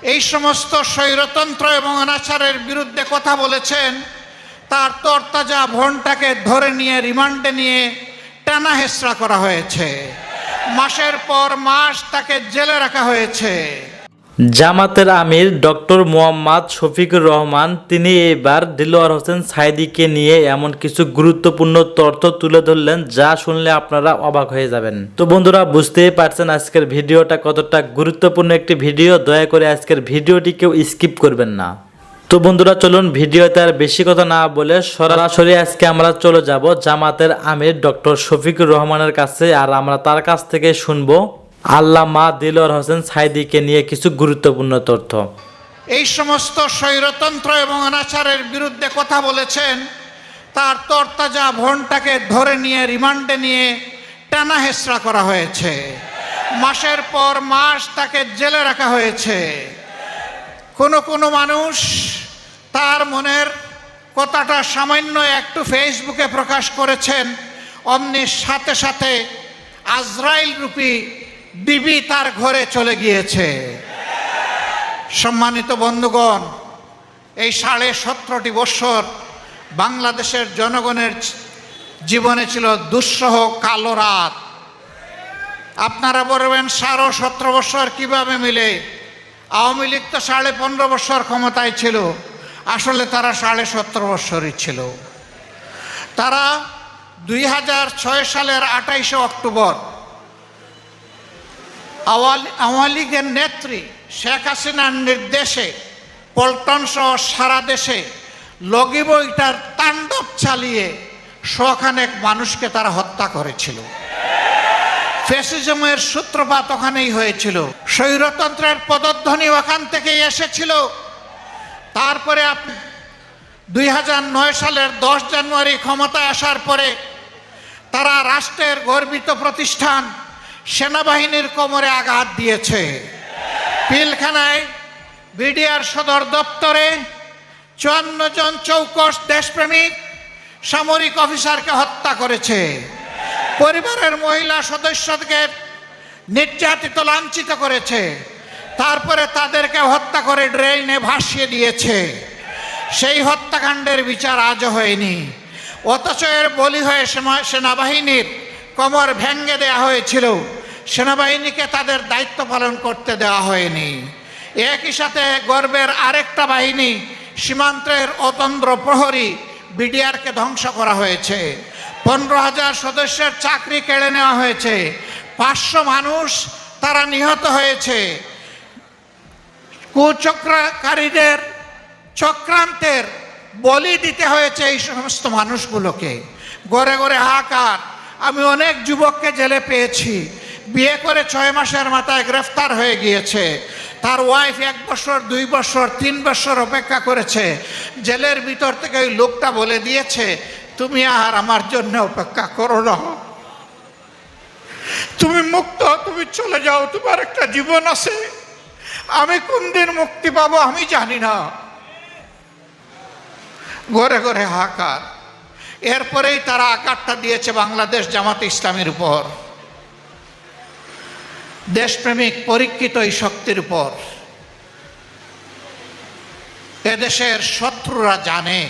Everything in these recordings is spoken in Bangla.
এই সমস্ত স্বৈরতন্ত্র এবং অনাচারের বিরুদ্ধে কথা বলেছেন, তার তরতাজা বোনটাকে ধরে নিয়ে রিমান্ডে নিয়ে টানা হেঁচড়া করা হয়েছে। মাসের পর মাস তাকে জেলে রাখা হয়েছে। জামাতের আমির ডক্টর মোহাম্মদ শফিকুর রহমান তিনি এবার দিলওয়ার হোসেন সাঈদীকে নিয়ে এমন কিছু গুরুত্বপূর্ণ তথ্য তুলে ধরলেন যা শুনলে আপনারা অবাক হয়ে যাবেন। তো বন্ধুরা, বুঝতেই পারছেন আজকের ভিডিওটা কতটা গুরুত্বপূর্ণ একটি ভিডিও। দয়া করে আজকের ভিডিওটি কেউ স্কিপ করবেন না। তো বন্ধুরা, চলুন ভিডিওতে আর বেশি কথা না বলে সরাসরি আজকে আমরা চলে যাব জামাতের আমির ডক্টর শফিকুর রহমানের কাছে, আর আমরা তার কাছ থেকে শুনবো আল্লামা দিলওয়ার হোসেন সাঈদীকে নিয়ে কিছু গুরুত্বপূর্ণ তথ্য। এই সমস্ত স্বৈরতন্ত্র এবং অনাচারের বিরুদ্ধে কথা বলেছেন, তার তরতাজা বোনটাকে ধরে নিয়ে রিমান্ডে নিয়ে টানা হেঁচড়া করা হয়েছে। মাসের পর মাস তাকে জেলে রাখা হয়েছে। কোনো মানুষ তার মনের কথাটা সামান্য একটু ফেসবুকে প্রকাশ করেছেন, অমনি সাথে সাথে আজরাইল রূপী বিবি তার ঘরে চলে গিয়েছে। সম্মানিত বন্ধুগণ, এই 17.5 বৎসর বাংলাদেশের জনগণের জীবনে ছিল দুঃসহ কালো রাত। আপনারা বলবেন 17 বৎসর কিভাবে মিলে? আওয়ামী লীগ তো 15.5 বৎসর ক্ষমতায় ছিল। আসলে তারা 17.5 বৎসরই ছিল। তারা 2006 সালের 28 অক্টোবর আওয়ামী লীগের নেত্রী শেখ হাসিনার নির্দেশে পল্টন সহ সারা দেশে লগি বইটার তাণ্ডব চালিয়ে শখানেক মানুষকে তারা হত্যা করেছিল। ফ্যাসিজমের সূত্রপাত ওখানেই হয়েছিল, স্বৈরতন্ত্রের পদধ্বনি ওখান থেকেই এসেছিল। তারপরে 2009 সালের 10 জানুয়ারি ক্ষমতায় আসার পরে তারা রাষ্ট্রের গর্বিত প্রতিষ্ঠান সেনাবাহিনীর কোমরে আঘাত দিয়েছে। পিলখানায় বিডিআর সদর দপ্তরে 54 জন চৌকস দেশপ্রেমিক সামরিক অফিসারকে হত্যা করেছে। পরিবারের মহিলা সদস্যকে নির্যাতিত লাঞ্ছিত করেছে। তারপরে তাদেরকে হত্যা করে ড্রেনে ভাসিয়ে দিয়েছে। সেই হত্যাকাণ্ডের বিচার আজও হয়নি। অথচ এর বলি হয়ে সেনাবাহিনীর কোমর ভেঙে দেওয়া হয়েছিল। সেনাবাহিনীকে তাদের দায়িত্ব পালন করতে দেওয়া হয়নি। একই সাথে গর্বের আরেকটা বাহিনী সীমান্তের অতন্দ্র প্রহরী বিডিআরকে ধ্বংস করা হয়েছে। 15,000 সদস্যের চাকরি কেড়ে নেওয়া হয়েছে। 500 মানুষ তারা নিহত হয়েছে। কুচক্রকারীদের চক্রান্তের বলি দিতে হয়েছে এই সমস্ত মানুষগুলোকে। ঘরে ঘরে হাহাকার। আমি অনেক যুবককে জেলে পেয়েছি। বিয়ে করে 6 মাসের মাথায় গ্রেফতার হয়ে গিয়েছে। তার ওয়াইফ 1 বছর 2 বছর 3 বছর অপেক্ষা করেছে। জেলের ভিতর থেকে ওই লোকটা বলে দিয়েছে, তুমি আর আমার জন্য অপেক্ষা করো না, তুমি মুক্ত, তুমি চলে যাও, তোমার একটা জীবন আছে। আমি কোন দিন মুক্তি পাবো আমি জানি না। ঘরে ঘরে হাহাকার। এরপরেই তারা আঘাতটা দিয়েছে বাংলাদেশ জামাতে ইসলামীর উপর, দেশপ্রেমিক পরীক্ষিত এই শক্তির উপর। এদেশের শত্রুরা জানে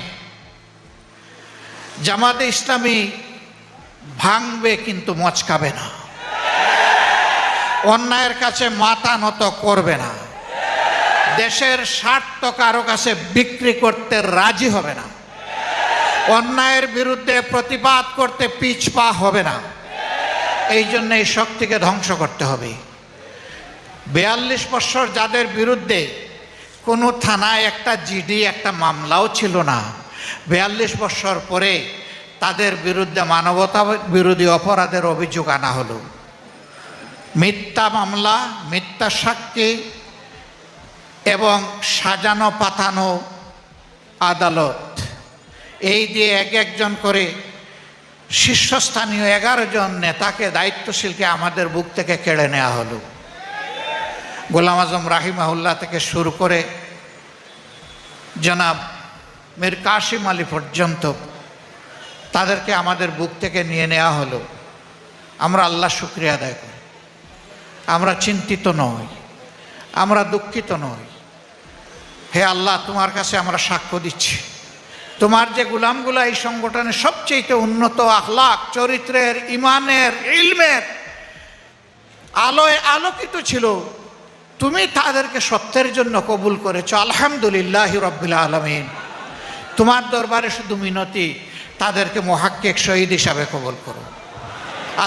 জামাতে ইসলামী ভাঙবে কিন্তু মচকাবে না, অন্যায়ের কাছে মাথা নত করবে না, দেশের স্বার্থ কারো কাছে বিক্রি করতে রাজি হবে না, অন্যায়ের বিরুদ্ধে প্রতিবাদ করতে পিছপা হবে না। এই জন্য এই শক্তিকে ধ্বংস করতে হবে। 42 বছর যাদের বিরুদ্ধে কোনো থানায় একটা জিডি একটা মামলাও ছিল না, 42 বছর পরে তাদের বিরুদ্ধে মানবতা বিরোধী অপরাধের অভিযোগ আনা হলো। মিথ্যা মামলা, মিথ্যা সাক্ষী এবং সাজানো পাতানো আদালত, এই দিয়ে একজন করে শীর্ষস্থানীয় 11 জন নেতাকে, দায়িত্বশীলকে আমাদের বুক থেকে কেড়ে নেওয়া হলো। গোলাম আজম রাহিমাহুল্লাহ থেকে শুরু করে জনাব মীর কাসিম আলী পর্যন্ত তাদেরকে আমাদের বুক থেকে নিয়ে নেওয়া হলো। আমরা আল্লাহ শুকরিয়া আদায় করি। আমরা চিন্তিত নই, আমরা দুঃখিত নই। হে আল্লাহ, তোমার কাছে আমরা সাক্ষ্য দিচ্ছি, তোমার যে গোলামগুলা এই সংগঠনের সবচেয়ে উন্নত আখলাক, চরিত্রের, ইমানের, ইলমের আলোয় আলোকিত ছিল, তুমি তাদেরকে সত্যের জন্য কবুল করেছো। আলহামদুলিল্লাহ রাব্বিল আলামিন। তোমার দরবারে শুধু মিনতি, তাদেরকে মুহাক্কিক শহীদ হিসাবে কবুল করো।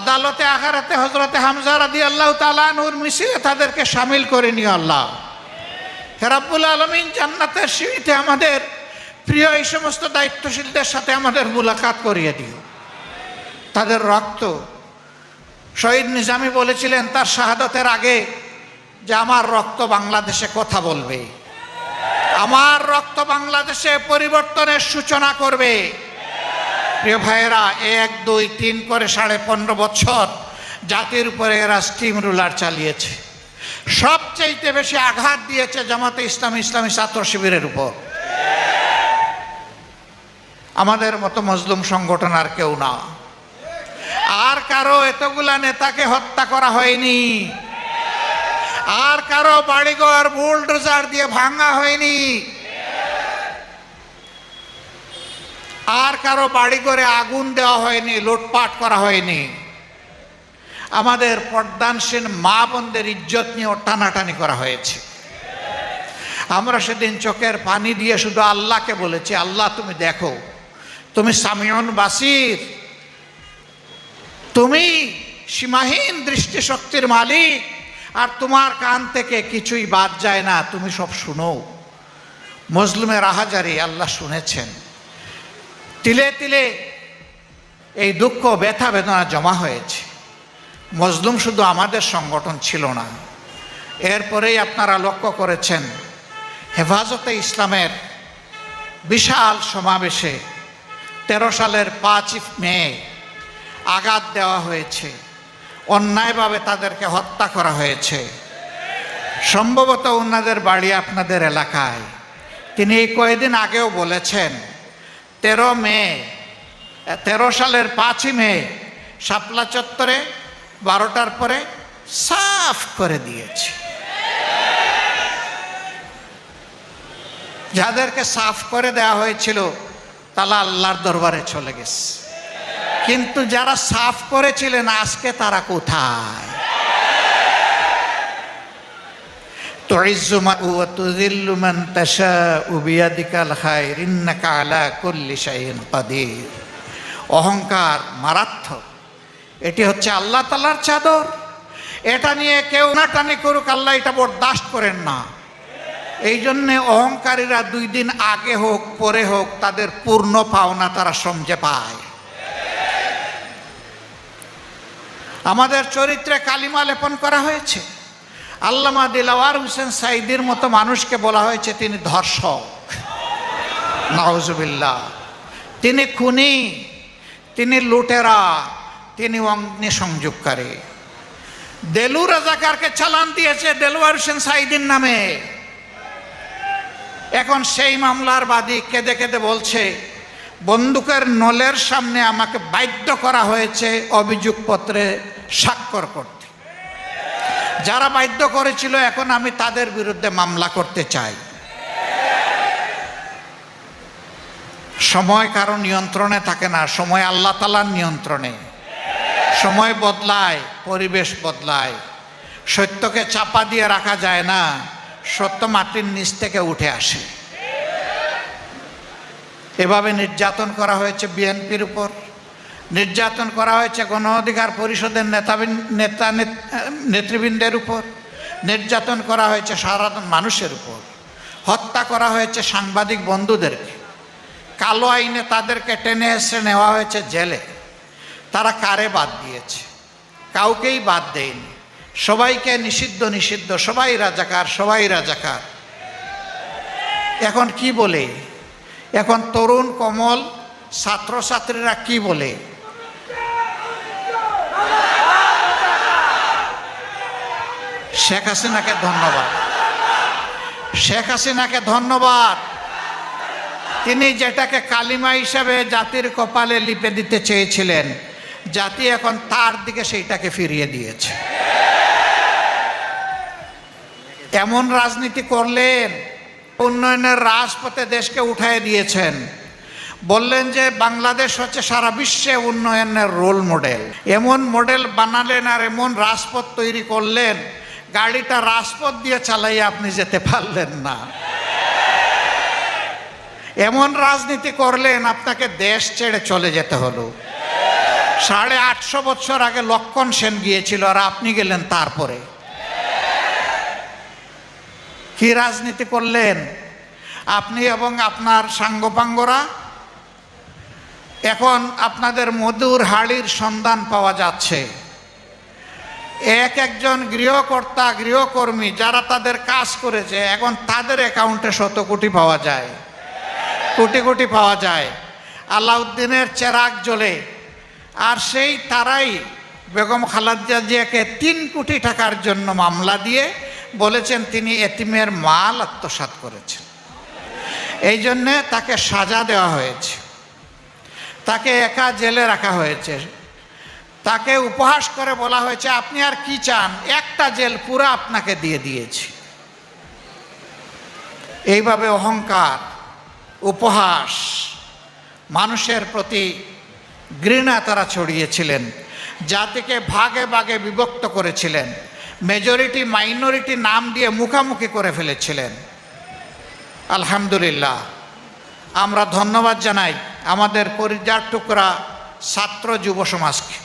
আদালতে আখিরাতে হযরতে হামজা রাদিয়াল্লাহু তাআলা আনহুর মিছিলে তাদেরকে শামিল করে নিও আল্লাহ। হে রাব্বুল আলামিন, জান্নাতের সিঁড়িতে আমাদের প্রিয় এই সমস্ত দায়িত্বশীলদের সাথে আমাদের মুলাকাত করিয়ে দিও। তাদের রক্ত, শহীদ নিজামী বলেছিলেন তার শাহাদাতের আগে যে আমার রক্ত বাংলাদেশে কথা বলবে, আমার রক্ত বাংলাদেশে পরিবর্তনের সূচনা করবে। প্রিয় ভাইয়েরা, 1, 2, 3 করে 15.5 বছর জাতির উপরে এরা স্টিম রুলার চালিয়েছে। সবচেয়ে বেশি আঘাত দিয়েছে জামাতে ইসলামী, ইসলামী ছাত্র শিবিরের উপর। আমাদের মতো মজলুম সংগঠন আর কেউ না। আর কারো এতগুলা নেতাকে হত্যা করা হয়নি, আর কারো বাড়িঘর বুলডোজার দিয়ে ভাঙা হয়নি, আর কারো বাড়িঘরে আগুন দেওয়া হয়নি, লুটপাট করা হয়নি। আমাদের পর্দানসীন মা বোনদের ইজ্জত নিয়ে টানাটানি করা হয়েছে। আমরা সেদিন চোখের পানি দিয়ে শুধু আল্লাহকে বলেছি, আল্লাহ তুমি দেখো, তুমি সামিউন বাসির, তুমি সীমাহীন দৃষ্টিশক্তির মালিক, আর তোমার কান থেকে কিছুই বাদ যায় না, তুমি সব শুনো। মজলুমের আহাজারি আল্লাহ শুনেছেন। তিলে তিলে এই দুঃখ, ব্যথা, বেদনা জমা হয়েছে। মজলুম শুধু আমাদের সংগঠন ছিল না, এরপরেই আপনারা লক্ষ্য করেছেন হেফাজতে ইসলামের বিশাল সমাবেশে 13 সালের 5 মে আঘাত দেওয়া হয়েছে, অন্যায়ভাবে তাদেরকে হত্যা করা হয়েছে। সম্ভবত ওনাদের বাড়ি আপনাদের এলাকায়। তিনি কয়েকদিন আগেও বলেছেন 13 সালের 5 মে শাপলা চত্বরে 12টার পরে সাফ করে দিয়েছে। যাদেরকে সাফ করে দেওয়া হয়েছিল তারা আল্লাহর দরবারে চলে গেছে, কিন্তু যারা সাফ করেছিলেন আজকে তারা কোথায়? তুইজ্জু মান ওয়া তুযিল্লু মান তাশাউ বিয়াদিকাল খায়র ইন্নাকা আলা কুল্লি শাইইন কাদির। অহংকার মারাত্মক। এটি হচ্ছে আল্লাহ তাআলার চাদর। এটা নিয়ে কেউ নাটানি করুক, আল্লাহ এটা বরদাস্ত করেন না। এই জন্যে অহংকারীরা 2 দিন আগে হোক পরে হোক তাদের পূর্ণ পাওনা তারা সমঝে পায়। আমাদের চরিত্রে কালিমা লেপন করা হয়েছে। আল্লামা দিলওয়ার হোসেন সাইদির মতো মানুষকে বলা হয়েছে তিনি ধর্ষক, নাউজুবিল্লাহ। তিনি খুনি, তিনি লুটেরা, তিনি অগ্নিসংযোগকারী। দেলু রাজাকারকে চালান দিয়েছে দেলওয়ার হোসেন সাইদির নামে। এখন সেই মামলার বাদী কেঁদে কেঁদে বলছে বন্দুকের নলের সামনে আমাকে বাধ্য করা হয়েছে অভিযোগপত্রে স্বাক্ষর করতে। যারা বাধ্য করেছিল এখন আমি তাদের বিরুদ্ধে মামলা করতে চাই। সময় কারো নিয়ন্ত্রণে থাকে না, সময় আল্লাহ তাআলার নিয়ন্ত্রণে। সময় বদলায়, পরিবেশ বদলায়। সত্যকে চাপা দিয়ে রাখা যায় না, সত্য মাটির নিচ থেকে উঠে আসে। এভাবে নির্যাতন করা হয়েছে বিএনপির উপর, নির্যাতন করা হয়েছে গণ অধিকার পরিষদের নেতৃবৃন্দের উপর, নির্যাতন করা হয়েছে সাধারণ মানুষের উপর, হত্যা করা হয়েছে সাংবাদিক বন্ধুদেরকে, কালো আইনে তাদেরকে টেনে এসে নেওয়া হয়েছে জেলে। তারা কারে বাদ দিয়েছে? কাউকেই বাদ দেয়নি। সবাইকে নিষিদ্ধ নিষিদ্ধ, সবাই রাজাকার, সবাই রাজাকার। এখন কি বলে? এখন তরুণ কমল ছাত্রছাত্রীরা কি বলে? শেখ হাসিনাকে ধন্যবাদ, শেখ হাসিনাকে ধন্যবাদ। তিনি যেটাকে কালিমা হিসাবে জাতির কপালে লিপে দিতে চেয়েছিলেন, জাতি এখন তার দিকে সেইটাকে ফিরিয়ে দিয়েছে। এমন রাজনীতি করলেন উন্নয়নের রাজপথে দেশকে উঠায় দিয়েছেন। বললেন যে বাংলাদেশ হচ্ছে সারা বিশ্বে উন্নয়নের রোল মডেল। এমন মডেল বানালেন আর এমন রাজপথ তৈরি করলেন, গাড়িটা রাজপথ দিয়ে চালাইয়ে আপনি যেতে পারলেন না। এমন রাজনীতি করলেন আপনাকে দেশ ছেড়ে চলে যেতে হলো। 850 বছর আগে লক্ষণ সেন গিয়েছিল আর আপনি গেলেন তারপরে। কি রাজনীতি করলেন আপনি এবং আপনার সাঙ্গপাঙ্গরা? এখন আপনাদের মধুর হাড়ির সন্ধান পাওয়া যাচ্ছে। একজন গৃহকর্তা গৃহকর্মী যারা তাদের কাজ করেছে, এখন তাদের অ্যাকাউন্টে 100 কোটি পাওয়া যায়, কোটি কোটি পাওয়া যায়। আলাউদ্দিনের চেরাগ জ্বলে, আর সেই তারাই বেগম খালেদা জিয়াকে 3 কোটি টাকার জন্য মামলা দিয়ে বলেছেন তিনি এতিমের মাল আত্মসাৎ করেছেন। এই জন্যে তাকে সাজা দেওয়া হয়েছে, তাকে একা জেলে রাখা হয়েছে, তাকে উপহাস করে বলা হয়েছে আপনি আর কি চান, একটা জেল পুরো আপনাকে দিয়ে দিয়েছি। এইভাবে অহংকার, উপহাস, মানুষের প্রতি ঘৃণা তারা ছড়িয়েছিলেন, জাতিকে ভাগে ভাগে বিভক্ত করেছিলেন, মেজরিটি মাইনরিটি নাম দিয়ে মুখামুখি করে ফেলেছিলেন। আলহামদুলিল্লাহ, আমরা ধন্যবাদ জানাই আমাদের কলিজার টুকরা ছাত্র যুব সমাজকে।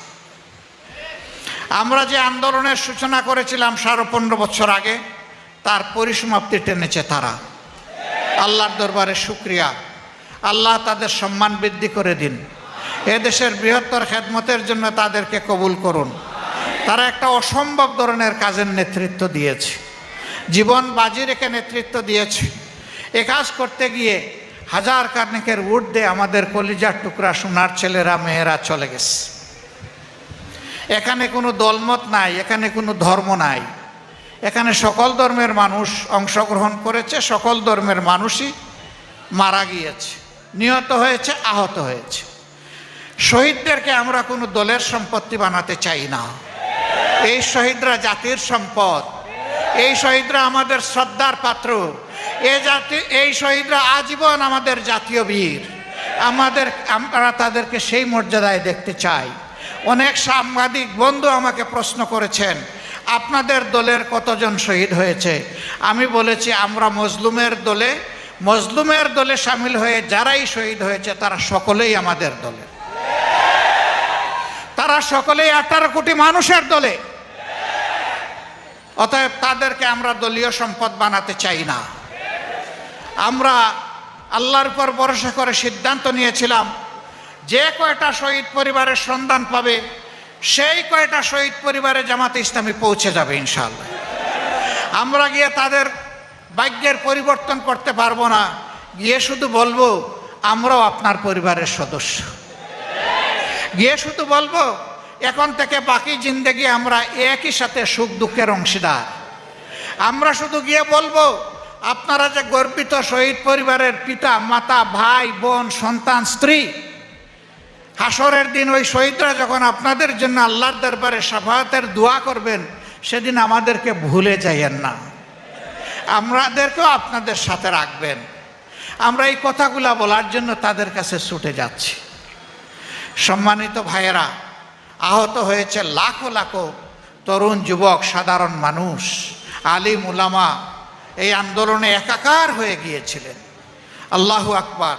আমরা যে আন্দোলনের সূচনা করেছিলাম 15.5 বছর আগে, তার পরিসমাপ্তি টেনেছে তারা। আল্লাহর দরবারে শুকরিয়া, আল্লাহ তাদের সম্মান বৃদ্ধি করে দিন। এদেশের বৃহত্তর খেদমতের জন্য তাদেরকে কবুল করুন। তারা একটা অসম্ভব ধরনের কাজের নেতৃত্ব দিয়েছে, জীবন বাজি রেখে নেতৃত্ব দিয়েছে। এ কাজ করতে গিয়ে হাজার কার্নিকের ঊর্ধ্বে আমাদের কলিজার টুকরা সোনার ছেলেরা মেয়েরা চলে গেছে। এখানে কোনো দলমত নাই, এখানে কোনো ধর্ম নাই, এখানে সকল ধর্মের মানুষ অংশগ্রহণ করেছে, সকল ধর্মের মানুষই মারা গিয়েছে, নিহত হয়েছে, আহত হয়েছে। শহীদদেরকে আমরা কোনো দলের সম্পত্তি বানাতে চাই না। এই শহীদরা জাতির সম্পদ, এই শহীদরা আমাদের শ্রদ্ধার পাত্র, এই শহীদরা আজীবন আমাদের জাতীয় বীর। আমরা তাদেরকে সেই মর্যাদায় দেখতে চাই। অনেক সাংবাদিক বন্ধু আমাকে প্রশ্ন করেছেন আপনাদের দলের কতজন শহীদ হয়েছে। আমি বলেছি আমরা মজলুমের দলে সামিল হয়ে যারাই শহীদ হয়েছে তারা সকলেই আমাদের দলে, তারা সকলেই 18 কোটি মানুষের দলে। অতএব তাদেরকে আমরা দলীয় সম্পদ বানাতে চাই না। আমরা আল্লাহর উপর ভরসা করে সিদ্ধান্ত নিয়েছিলাম যে কয়টা শহীদ পরিবারের সন্ধান পাবে সেই কয়টা শহীদ পরিবারে জামাতে ইসলামী পৌঁছে যাবে ইনশাআল্লাহ। আমরা গিয়ে তাদের ভাগ্যের পরিবর্তন করতে পারবো না, গিয়ে শুধু বলবো আমরাও আপনার পরিবারের সদস্য। গিয়ে শুধু বলবো এখন থেকে বাকি জিন্দেগি আমরা একই সাথে সুখ দুঃখের অংশীদার। আমরা শুধু গিয়ে বলবো আপনারা যে গর্বিত শহীদ পরিবারের পিতা মাতা ভাই বোন সন্তান স্ত্রী, হাসরের দিন ওই শহীদরা যখন আপনাদের জন্য আল্লাহর দরবারে শাফাআতের দোয়া করবেন সেদিন আমাদেরকে ভুলে যাইয়েন না, আমাদেরকেও আপনাদের সাথে রাখবেন। আমরা এই কথাগুলা বলার জন্য তাদের কাছে ছুটে যাচ্ছি। সম্মানিত ভাইয়েরা, আহত হয়েছে লাখো লাখো তরুণ যুবক, সাধারণ মানুষ, আলিম উলামা এই আন্দোলনে একাকার হয়ে গিয়েছিলেন। আল্লাহু আকবার।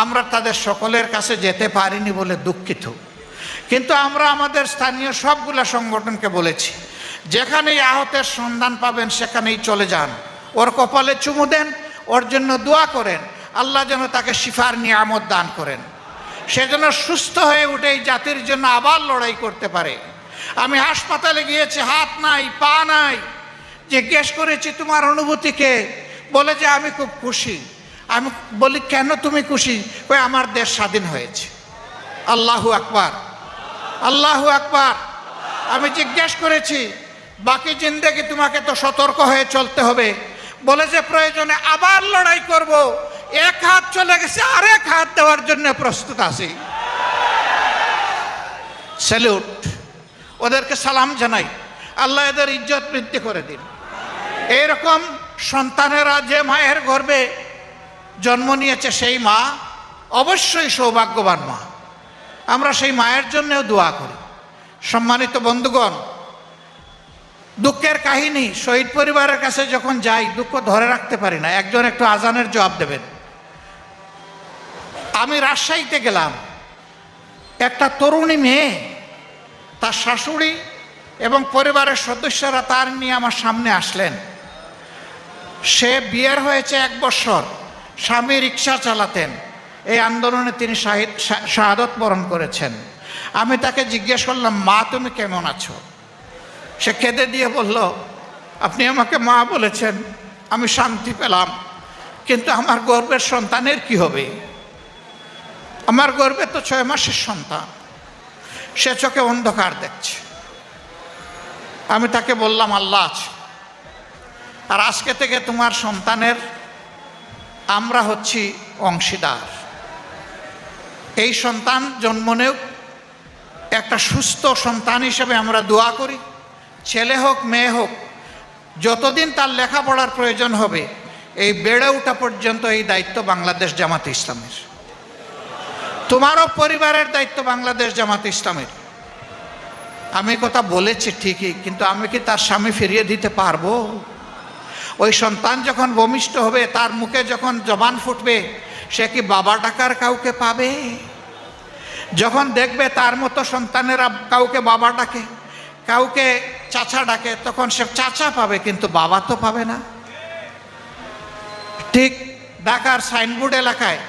আমরা তাদের সকলের কাছে যেতে পারিনি বলে দুঃখিত, কিন্তু আমরা আমাদের স্থানীয় সবগুলা সংগঠনকে বলেছি যেখানেই আহতের সন্ধান পাবেন সেখানেই চলে যান, ওর কপালে চুমু দেন, ওর জন্য দোয়া করেন, আল্লাহ যেন তাকে শিফার নিয়ামত দান করেন, সে যেন সুস্থ হয়ে উঠে এই জাতির জন্য আবার লড়াই করতে পারে। আমি হাসপাতালে গিয়েছি, হাত নাই পা নাই, জিজ্ঞেস করেছি তোমার অনুভূতিকে, বলে যে আমি খুব খুশি। আমি বলি কেন তুমি খুশি? কই আমার দেশ স্বাধীন হয়েছে। আল্লাহু আকবার, আল্লাহু আকবার। আমি জিজ্ঞেস করেছি বাকি জিন্দেগি তোমাকে তো সতর্ক হয়ে চলতে হবে, বলে যে প্রয়োজনে আবার লড়াই করব, এক হাত চলে গেছে আরেক হাত দেওয়ার জন্য প্রস্তুত আছি। স্যালুট, ওদেরকে সালাম জানাই, আল্লাহ এদের ইজ্জত বৃদ্ধি করে দিন। এইরকম সন্তানেরা যে মায়ের গর্ভে জন্ম নিয়েছে সেই মা অবশ্যই সৌভাগ্যবান মা। আমরা সেই মায়ের জন্যও দোয়া করি। সম্মানিত বন্ধুগণ, দুঃখের কাহিনী, শহীদ পরিবারের কাছে যখন যাই দুঃখ ধরে রাখতে পারি না। একজন একটু আজানের জবাব দেবেন। আমি রাজশাহীতে গেলাম, একটা তরুণী মেয়ে, তার শাশুড়ি এবং পরিবারের সদস্যরা তার নিয়ে আমার সামনে আসলেন। সে বিয়ের হয়েছে 1 বছর, স্বামী রিক্সা চালাতেন, এই আন্দোলনে তিনি শাহাদত বরণ করেছেন। আমি তাকে জিজ্ঞেস করলাম, মা তুমি কেমন আছো? সে কেঁদে দিয়ে বলল, আপনি আমাকে মা বলেছেন, আমি শান্তি পেলাম, কিন্তু আমার গর্ভের সন্তানের কি হবে? আমার গর্ভে তো 6 মাসের সন্তান। সে চোখে অন্ধকার দেখছে। আমি তাকে বললাম, আল্লাহ আছে, আর আজকে থেকে তোমার সন্তানের আমরা হচ্ছি অংশীদার। এই সন্তান জন্ম নেও, একটা সুস্থ সন্তান হিসেবে আমরা দোয়া করি। ছেলে হোক মেয়ে হোক, যতদিন তার লেখাপড়ার প্রয়োজন হবে, এই বেড়ে ওঠা পর্যন্ত এই দায়িত্ব বাংলাদেশ জামাতে ইসলামের। তোমারও পরিবারের দায়িত্ব বাংলাদেশ জামাতে ইসলামের। আমি কথা বলেছি ঠিকই, কিন্তু আমি কি তার স্বামী ফিরিয়ে দিতে পারবো? ওই সন্তান যখন ভূমিষ্ঠ হবে, তার মুখে যখন জবান ফুটবে, সে কি বাবা ডাকার কাউকে পাবে? যখন দেখবে তার মতো সন্তানেরা কাউকে বাবা ডাকে, কাউকে চাচা ডাকে, তখন সে চাচা পাবে, কিন্তু বাবা তো পাবে না। ঠিক ঢাকার সাইনবোর্ড এলাকায়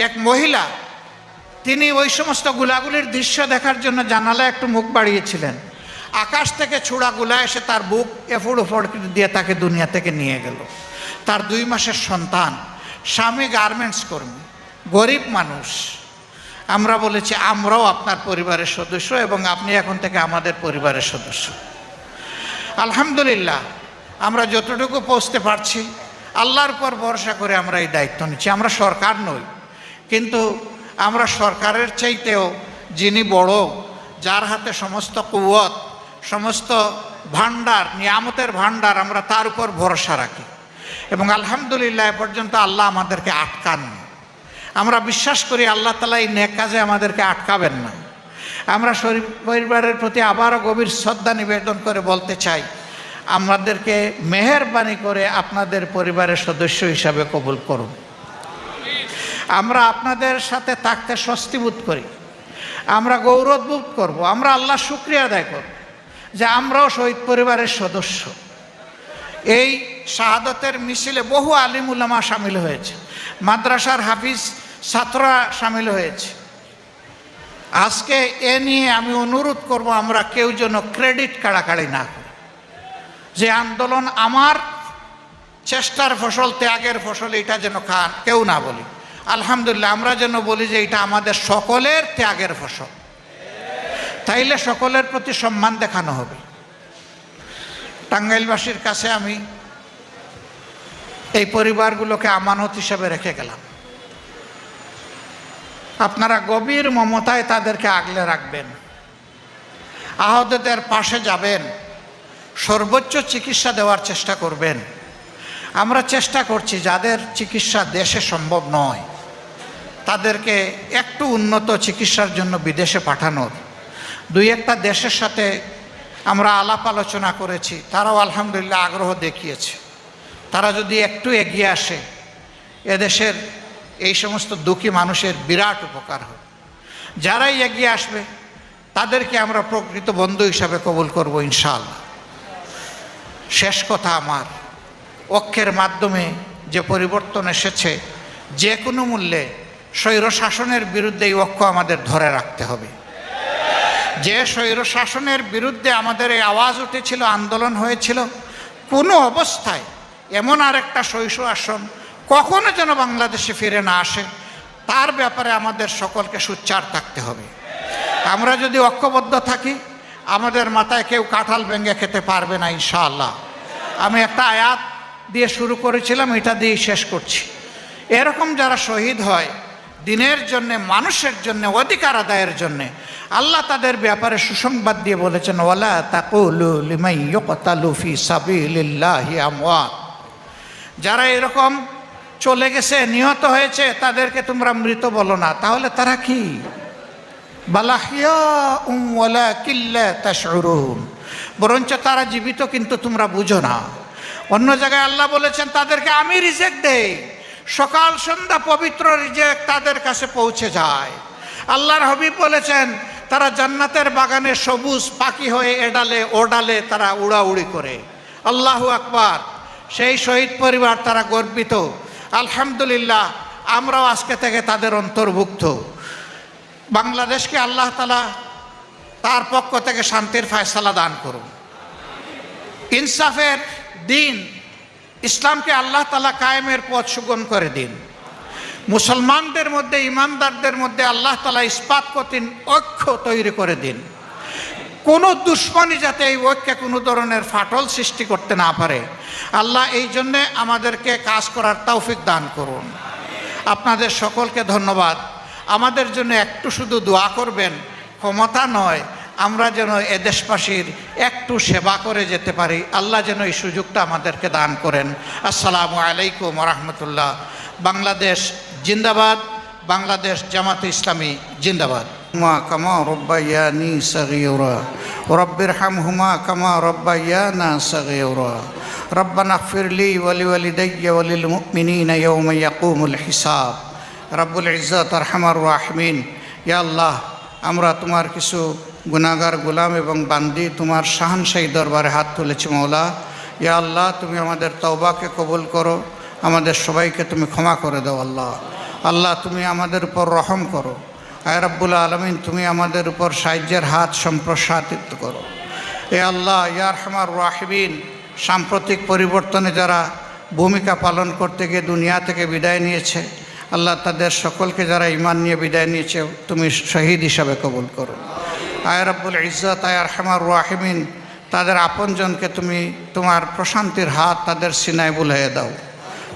এক মহিলা, তিনি ওই সমস্ত গুলাগুলির দৃশ্য দেখার জন্য জানালায় একটু মুখ বাড়িয়েছিলেন। আকাশ থেকে ছোড়া গুলা এসে তার বুক এফোড় ওফোড় দিয়ে তাকে দুনিয়া থেকে নিয়ে গেল। তার 2 মাসের সন্তান, স্বামী গার্মেন্টস কর্মী, গরিব মানুষ। আমরা বলেছি, আমরাও আপনার পরিবারের সদস্য এবং আপনি এখন থেকে আমাদের পরিবারের সদস্য। আলহামদুলিল্লাহ, আমরা যতটুকু পৌঁছতে পারছি আল্লাহর উপর ভরসা করে আমরা এই দায়িত্ব নিচ্ছি। আমরা সরকার নই, কিন্তু আমরা সরকারের চাইতেও যিনি বড়, যার হাতে সমস্ত কুওয়াত, সমস্ত ভান্ডার, নিয়ামতের ভান্ডার, আমরা তার উপর ভরসা রাখি। এবং আলহামদুলিল্লাহ এ পর্যন্ত আল্লাহ আমাদেরকে আটকাননি। আমরা বিশ্বাস করি আল্লাহ তাআলা এই নেক কাজে আমাদেরকে আটকাবেন না। আমরা শরীফ পরিবারের প্রতি আবারও গভীর শ্রদ্ধা নিবেদন করে বলতে চাই, আমাদেরকে মেহেরবানি করে আপনাদের পরিবারের সদস্য হিসাবে কবুল করুন। আমরা আপনাদের সাথে থাকতে স্বস্তি বোধ করি, আমরা গৌরব বোধ করব, আমরা আল্লাহর শুকরিয়া আদায় করব যে আমরাও শহীদ পরিবারের সদস্য। এই শাহাদতের মিছিলে বহু আলিম উলামা সামিল হয়েছে, মাদ্রাসার হাফিজ ছাত্ররা সামিল হয়েছে। আজকে এ নিয়ে আমি অনুরোধ করব, আমরা কেউ যেন ক্রেডিট কাড়াকাড়ি না করি, যে আন্দোলন আমার চেষ্টার ফসল, ত্যাগের ফসল, এটা যেন কেউ না বলি। আলহামদুলিল্লাহ, আমরা যেন বলি যে এটা আমাদের সকলের ত্যাগের ফসল। তাইলে সকলের প্রতি সম্মান দেখানো হবে। টাঙ্গাইলবাসীর কাছে আমি এই পরিবারগুলোকে আমানত হিসেবে রেখে গেলাম। আপনারা গভীর মমতায় তাদেরকে আগলে রাখবেন, আহতদের পাশে যাবেন, সর্বোচ্চ চিকিৎসা দেওয়ার চেষ্টা করবেন। আমরা চেষ্টা করছি যাদের চিকিৎসা দেশে সম্ভব নয় তাদেরকে একটু উন্নত চিকিৎসার জন্য বিদেশে পাঠানোর। 2-1টা দেশের সাথে আমরা আলাপ আলোচনা করেছি, তারাও আলহামদুলিল্লাহ আগ্রহ দেখিয়েছে। তারা যদি একটু এগিয়ে আসে, এদেশের এই সমস্ত দুঃখী মানুষের বিরাট উপকার হবে। যারাই এগিয়ে আসবে তাদেরকে আমরা প্রকৃত বন্ধু হিসাবে কবুল করব ইনশাআল্লাহ। শেষ কথা আমার, ঐক্যের মাধ্যমে যে পরিবর্তন এসেছে, যে কোনো মূল্যে স্বৈরশাসনের বিরুদ্ধে এই ঐক্য আমাদের ধরে রাখতে হবে। যে স্বৈরশাসনের বিরুদ্ধে আমাদের এই আওয়াজ উঠেছিল, আন্দোলন হয়েছিল, কোনো অবস্থায় এমন আরেকটা স্বৈরশাসন কখনো যেন বাংলাদেশে ফিরে না আসে, তার ব্যাপারে আমাদের সকলকে সোচ্চার থাকতে হবে। আমরা যদি ঐক্যবদ্ধ থাকি, আমাদের মাথায় কেউ কাঁঠাল ভেঙে খেতে পারবে না ইনশাআল্লাহ। আমি একটা আয়াত দিয়ে শুরু করেছিলাম, এটা দিয়েই শেষ করছি। এরকম যারা শহীদ হয় দিনের জন্যে, মানুষের জন্য, অধিকার আদায়ের জন্যে, আল্লাহ তাদের ব্যাপারে সুসংবাদ দিয়ে বলেছেন, ওয়ালা তাকুলু লিমান ইউকতালু ফি সাবিলিল্লাহি আমওয়াত। যারা এরকম চলে গেছে, নিহত হয়েছে, তাদেরকে তোমরা মৃত বলো না, তাহলে তারা কি? বালাহিয়াউম ওয়ালাকিন লা তাশউরুন, বরঞ্চ তারা জীবিত কিন্তু তোমরা বুঝো না। অন্য জায়গায় আল্লাহ বলেছেন তাদেরকে আমি রিজেক দেই, সকাল সন্ধ্যা পবিত্র রিজেক তাদের কাছে পৌঁছে যায়। আল্লাহর হাবিব বলেছেন তারা জান্নাতের বাগানে সবুজ পাখি হয়ে এডালে ওডালে তারা উড়াউড়ি করে। আল্লাহু আকবার। সেই শহীদ পরিবার, তারা গর্বিত। আলহামদুলিল্লাহ, আমরাও আজকে থেকে তাদের অন্তর্ভুক্ত। বাংলাদেশকে আল্লাহ তাআলা তার পক্ষ থেকে শান্তির ফয়সালা দান করুন। ইনসাফের দিন ইসলামকে আল্লাহ তাআলা কায়েমের পথ সুগম করে দিন। মুসলমানদের মধ্যে, ইমানদারদের মধ্যে আল্লাহ তাআলা ইস্পাত কঠিন ঐক্য তৈরি করে দিন। কোনো দুশ্মনী যাতে এই ঐক্যে কোনো ধরনের ফাটল সৃষ্টি করতে না পারে, আল্লাহ এই জন্যে আমাদেরকে কাজ করার তৌফিক দান করুন। আপনাদের সকলকে ধন্যবাদ। আমাদের জন্য একটু শুধু দোয়া করবেন, ক্ষমতা নয়, আমরা যেন এদেশবাসীর একটু সেবা করে যেতে পারি, আল্লাহ যেন এই সুযোগটা আমাদেরকে দান করেন। আসসালামু আলাইকুম ওয়া রাহমাতুল্লাহ। বাংলাদেশ জিন্দাবাদ, বাংলাদেশ জামাতে ইসলামী জিন্দাবাদ। হুমা কামা রব্বায়ানি সগীরা রব্বির হামহুমা কামা রব্বায়ানা সগীরা রব্বানা ইগফিরলি ওয়া লিওয়ালিদাইয়া ওয়া লিল মুমিনিনা ইয়াওমা ইয়াকুমুল হিসাব। রব্বুল ইজ্জত আরহামার রাহিমিন, ইয়া আল্লাহ, আমরা তোমার কিছু গুনাহগার গোলাম এবং বান্দি তোমার শাহানশাহী দরবারে হাত তুলেছি মওলা। ইয়া আল্লাহ, তুমি আমাদের তওবাকে কবুল করো, আমাদের সবাইকে তুমি ক্ষমা করে দাও। আল্লাহ আল্লাহ, তুমি আমাদের উপর রহম করো। আয় রব্বুল আলামিন, তুমি আমাদের উপর সাহায্যের হাত সম্প্রসারিত করো। এ আল্লাহ, ইয়া আরহামার রাহিমিন, সাম্প্রতিক পরিবর্তনে যারা ভূমিকা পালন করতে গিয়ে দুনিয়া থেকে বিদায় নিয়েছে, আল্লাহ তাদের সকলকে যারা ঈমান নিয়ে বিদায় নিয়েছে তুমি শহীদ হিসাবে কবুল করো। আয় রব্বুল ইজ্জত, আয় আরহামার রাহিমিন, তাদের আপনজনকে তুমি তোমার প্রশান্তির হাত তাদের সিনায় বুলাইয়ে দাও,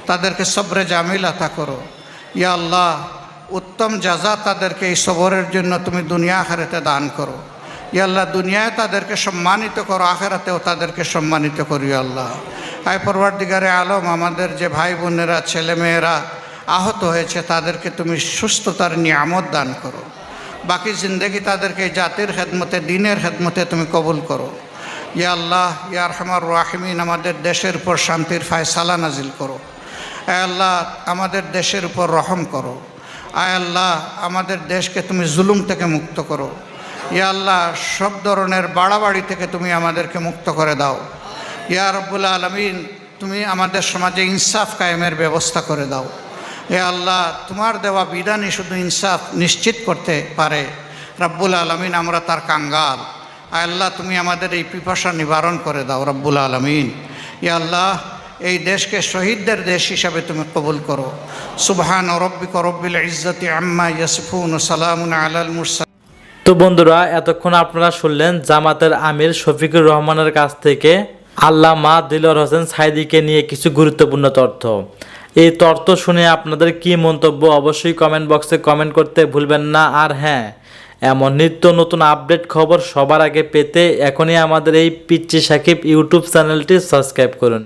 তাদেরকে সবরে জামিল আতা করো। ইয়া আল্লাহ, উত্তম জাযা তাদেরকে এই সবরের জন্য তুমি দুনিয়া আখিরাতে দান করো। ইয়া আল্লাহ, দুনিয়ায় তাদেরকে সম্মানিত করো, আখিরাতেও তাদেরকে সম্মানিত করি। আল্লাহ আয় পরওয়ারদিগারে আলম, আমাদের যে ভাই বোনেরা, ছেলেমেয়েরা আহত হয়েছে তাদেরকে তুমি সুস্থতার নিয়ামত দান করো। বাকি জিন্দগি তাদেরকে জাতির খেদমতে, দিনের খেদমতে তুমি কবুল করো। ইয়া আল্লাহ, ইয়া আরহামার রাহিমিন, আমাদের দেশের উপর শান্তির ফয়সালা নাজিল করো। আয় আল্লাহ, আমাদের দেশের উপর রহম করো। আয় আল্লাহ, আমাদের দেশকে তুমি জুলুম থেকে মুক্ত করো। ইয়া আল্লাহ, সব ধরনের বাড়াবাড়ি থেকে তুমি আমাদেরকে মুক্ত করে দাও। ইয়া রব্বুল আলামিন, তুমি আমাদের সমাজে ইনসাফ কায়েমের ব্যবস্থা করে দাও। এ আল্লাহ, তোমার দেওয়া বিধানই শুধু ইনসাফ নিশ্চিত করতে পারে। রব্বুল আলামিন, আমরা তার কাঙ্গাল। আয় আল্লাহ, তুমি আমাদের এই পিপাসা নিবারণ করে দাও রব্বুল আলামিন। ইয়া আল্লাহ, এই দেশকে শহীদদের দেশ হিসাবে তুমি কবুল করো। সুবহান রাব্বিকা রব্বিল ইজ্জতি আম্মা ইয়াসিফুন ওয়া সালামুন আলাল মুরসালিন। তো বন্ধুরা, এতক্ষণ আপনারা শুনলেন জামাতের আমির শফিকুর রহমানের কাছ থেকে আল্লামা দিলওয়ার হোসেন সাঈদীকে নিয়ে কিছু গুরুত্বপূর্ণ তথ্য। এই তথ্য শুনে আপনাদের কি মন্তব্য অবশ্যই কমেন্ট বক্সে কমেন্ট করতে ভুলবেন না। আর হ্যাঁ, এমন নিত্য নতুন আপডেট খবর সবার আগে পেতে এখনই আমাদের এই পিচ্চি সাকিব ইউটিউব চ্যানেলটি সাবস্ক্রাইব করুন।